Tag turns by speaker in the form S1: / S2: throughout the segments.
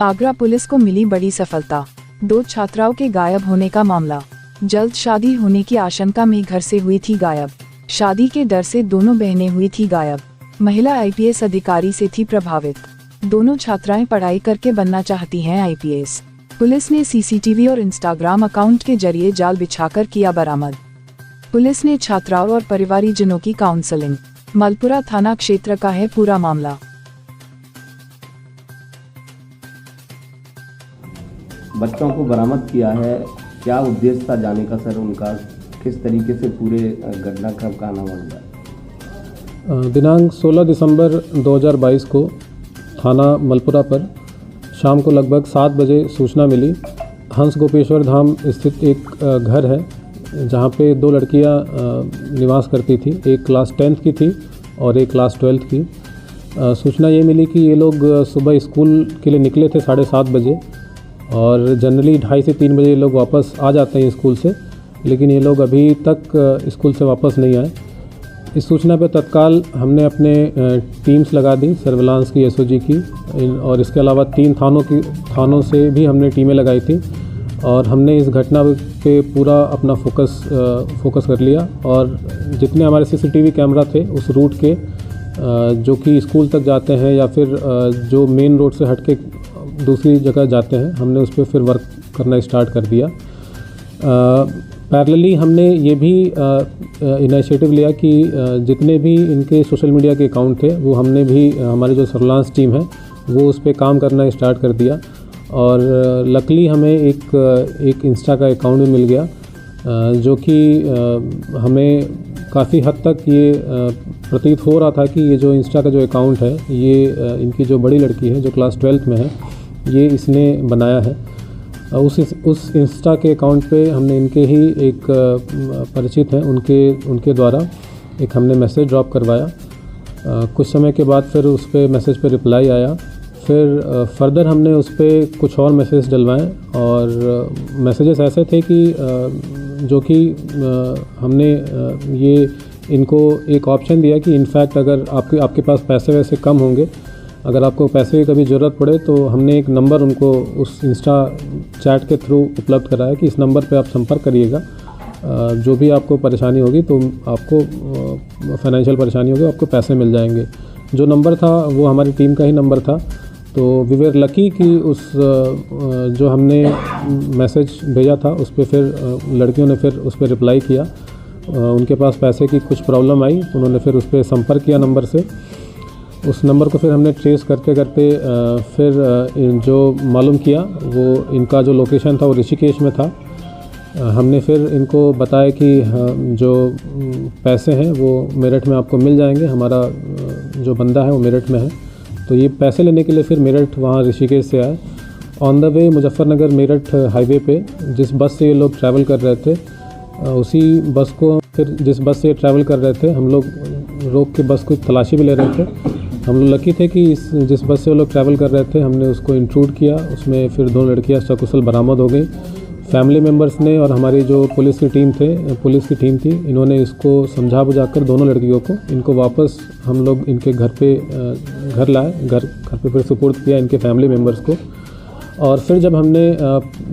S1: Agra police को मिली बड़ी सफलता। 2 छात्राओं के गायब होने का मामला। जल्द शादी होने की आशंका में घर से हुई थी गायब। शादी के डर से दोनों बहनें हुई थी गायब। महिला आईपीएस अधिकारी से थी प्रभावित। दोनों छात्राएं पढ़ाई करके बनना चाहती हैं आईपीएस। पुलिस ने सीसीटीवी और इंस्टाग्राम अकाउंट के जरिए जाल बिछाकर किया बरामद। पुलिस ने छात्राओं और परिवारीजनों की काउंसलिंग। मलपुरा थाना क्षेत्र का है पूरा मामला।
S2: बच्चों को बरामद किया है, क्या उद्देश्य था जाने का सर उनका, किस तरीके से पूरे घटनाक्रम का नाम हुआ?
S3: दिनांक 16 दिसंबर 2022 को थाना मलपुरा पर शाम को लगभग 7 बजे सूचना मिली। हंस गोपेश्वर धाम स्थित एक घर है जहाँ पे 2 लड़कियाँ निवास करती थी। एक क्लास 10th की थी और एक क्लास 12th की। सूचना ये मिली कि ये लोग सुबह स्कूल के लिए निकले थे 7:30 बजे और जनरली 2:30 से 3 बजे ये लोग वापस आ जाते हैं स्कूल से, लेकिन ये लोग अभी तक स्कूल से वापस नहीं आए। इस सूचना पे तत्काल हमने अपने टीम्स लगा दी, सर्विलांस की, एसओजी की, और इसके अलावा 3 थानों से भी हमने टीमें लगाई थी और हमने इस घटना पे पूरा अपना फोकस कर लिया। और जितने हमारे सीसीटीवी कैमरा थे उस रूट के जो कि स्कूल तक जाते हैं या फिर जो मेन रोड से हट के दूसरी जगह जाते हैं, हमने उस पर फिर वर्क करना स्टार्ट कर दिया। पैरेलली हमने ये भी इनिशिएटिव लिया कि जितने भी इनके सोशल मीडिया के अकाउंट थे वो हमने भी, हमारी जो सर्विलांस टीम है वो उस पर काम करना स्टार्ट कर दिया। और लकली हमें एक इंस्टा का अकाउंट भी मिल गया जो कि हमें काफ़ी हद तक ये प्रतीत हो रहा था कि ये जो इंस्टा का जो अकाउंट है ये इनकी जो बड़ी लड़की है जो क्लास 12th में है ये इसने बनाया है। उस इंस्टा के अकाउंट पे हमने इनके ही एक परिचित हैं उनके द्वारा एक हमने मैसेज ड्रॉप करवाया। कुछ समय के बाद फिर उस पर मैसेज पे रिप्लाई आया। फिर फर्दर हमने उस पर कुछ और मैसेज डलवाएं और मैसेजेस ऐसे थे कि जो कि हमने ये इनको एक ऑप्शन दिया कि इनफैक्ट अगर आपके पास पैसे वैसे कम होंगे, अगर आपको पैसे की कभी ज़रूरत पड़े तो हमने एक नंबर उनको उस इंस्टा चैट के थ्रू उपलब्ध कराया कि इस नंबर पे आप संपर्क करिएगा। जो भी आपको परेशानी होगी तो आपको फाइनेंशियल परेशानी होगी, आपको पैसे मिल जाएंगे। जो नंबर था वो हमारी टीम का ही नंबर था। तो वी वर लकी कि उस जो हमने मैसेज भेजा था उस पर फिर लड़कियों ने फिर उस पर रिप्लाई किया। उनके पास पैसे की कुछ प्रॉब्लम आई तो उन्होंने फिर उस पर संपर्क किया नंबर से। उस नंबर को फिर हमने ट्रेस करते फिर जो मालूम किया वो इनका जो लोकेशन था वो ऋषिकेश में था। हमने फिर इनको बताया कि जो पैसे हैं वो मेरठ में आपको मिल जाएंगे, हमारा जो बंदा है वो मेरठ में है। तो ये पैसे लेने के लिए फिर मेरठ वहाँ ऋषिकेश से आए। On the way Muzaffarnagar Meerut highway पे जिस बस से ये लोग ट्रैवल कर रहे थे उसी बस को फिर जिस बस से ट्रैवल कर रहे थे हम लोग रोक के बस को तलाशी भी ले रहे थे। हम लोग लकी थे कि जिस बस से वो लोग ट्रैवल कर रहे थे हमने उसको इंट्रूड किया। उसमें फिर 2 लड़कियां सकुशल बरामद हो गई। फैमिली मेम्बर्स ने और हमारी जो पुलिस की टीम थी, इन्होंने इसको समझा बुझाकर दोनों लड़कियों को इनको वापस हम लोग इनके घर लाए। घर पे फिर सुपुर्द किया इनके फैमिली मेम्बर्स को। और फिर जब हमने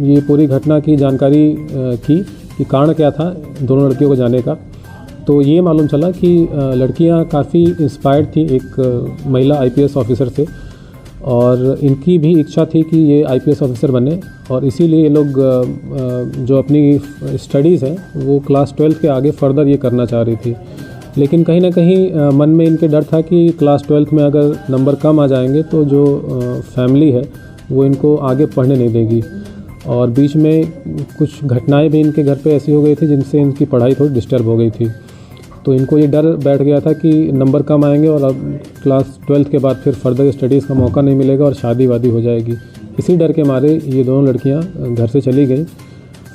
S3: ये पूरी घटना की जानकारी की कि कारण क्या था दोनों लड़कियों को जाने का, तो ये मालूम चला कि लड़कियां काफ़ी इंस्पायर्ड थी एक महिला आईपीएस ऑफिसर से और इनकी भी इच्छा थी कि ये आईपीएस ऑफिसर बने। और इसीलिए ये लोग जो अपनी स्टडीज़ हैं वो क्लास 12th के आगे फर्दर ये करना चाह रही थी। लेकिन कहीं ना कहीं मन में इनके डर था कि क्लास 12th में अगर नंबर कम आ जाएंगे तो जो फैमिली है वो इनको आगे पढ़ने नहीं देगी। और बीच में कुछ घटनाएं भी इनके घर पे ऐसी हो गई थी जिनसे इनकी पढ़ाई थोड़ी डिस्टर्ब हो गई थी। तो इनको ये डर बैठ गया था कि नंबर कम आएंगे और अब क्लास 12th के बाद फिर फर्दर स्टडीज़ का मौका नहीं मिलेगा और शादी वादी हो जाएगी। इसी डर के मारे ये दोनों लड़कियां घर से चली गई।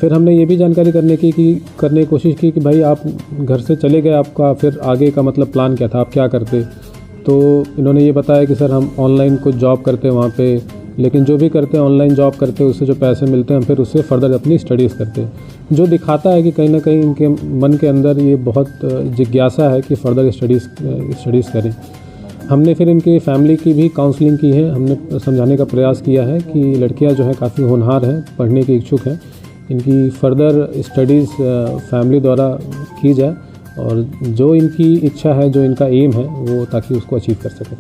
S3: फिर हमने ये भी जानकारी करने की कोशिश की कि भाई आप घर से चले गए, आपका फिर आगे का मतलब प्लान क्या था, आप क्या करते। तो इन्होंने ये बताया कि सर हम ऑनलाइन कुछ जॉब करते हैं वहाँ पे, लेकिन जो भी करते हैं ऑनलाइन जॉब करते हैं उससे जो पैसे मिलते हैं हम फिर उससे फर्दर अपनी स्टडीज़ करते हैं। जो दिखाता है कि कहीं ना कहीं इनके मन के अंदर ये बहुत जिज्ञासा है कि फ़र्दर स्टडीज़ करें। हमने फिर इनके फैमिली की भी काउंसलिंग की है। हमने समझाने का प्रयास किया है कि लड़कियां जो है काफ़ी होनहार हैं, पढ़ने की इच्छुक हैं, इनकी फर्दर स्टडीज़ फैमिली द्वारा की जाए और जो इनकी इच्छा है, जो इनका एम है, वो ताकि उसको अचीव कर सकें।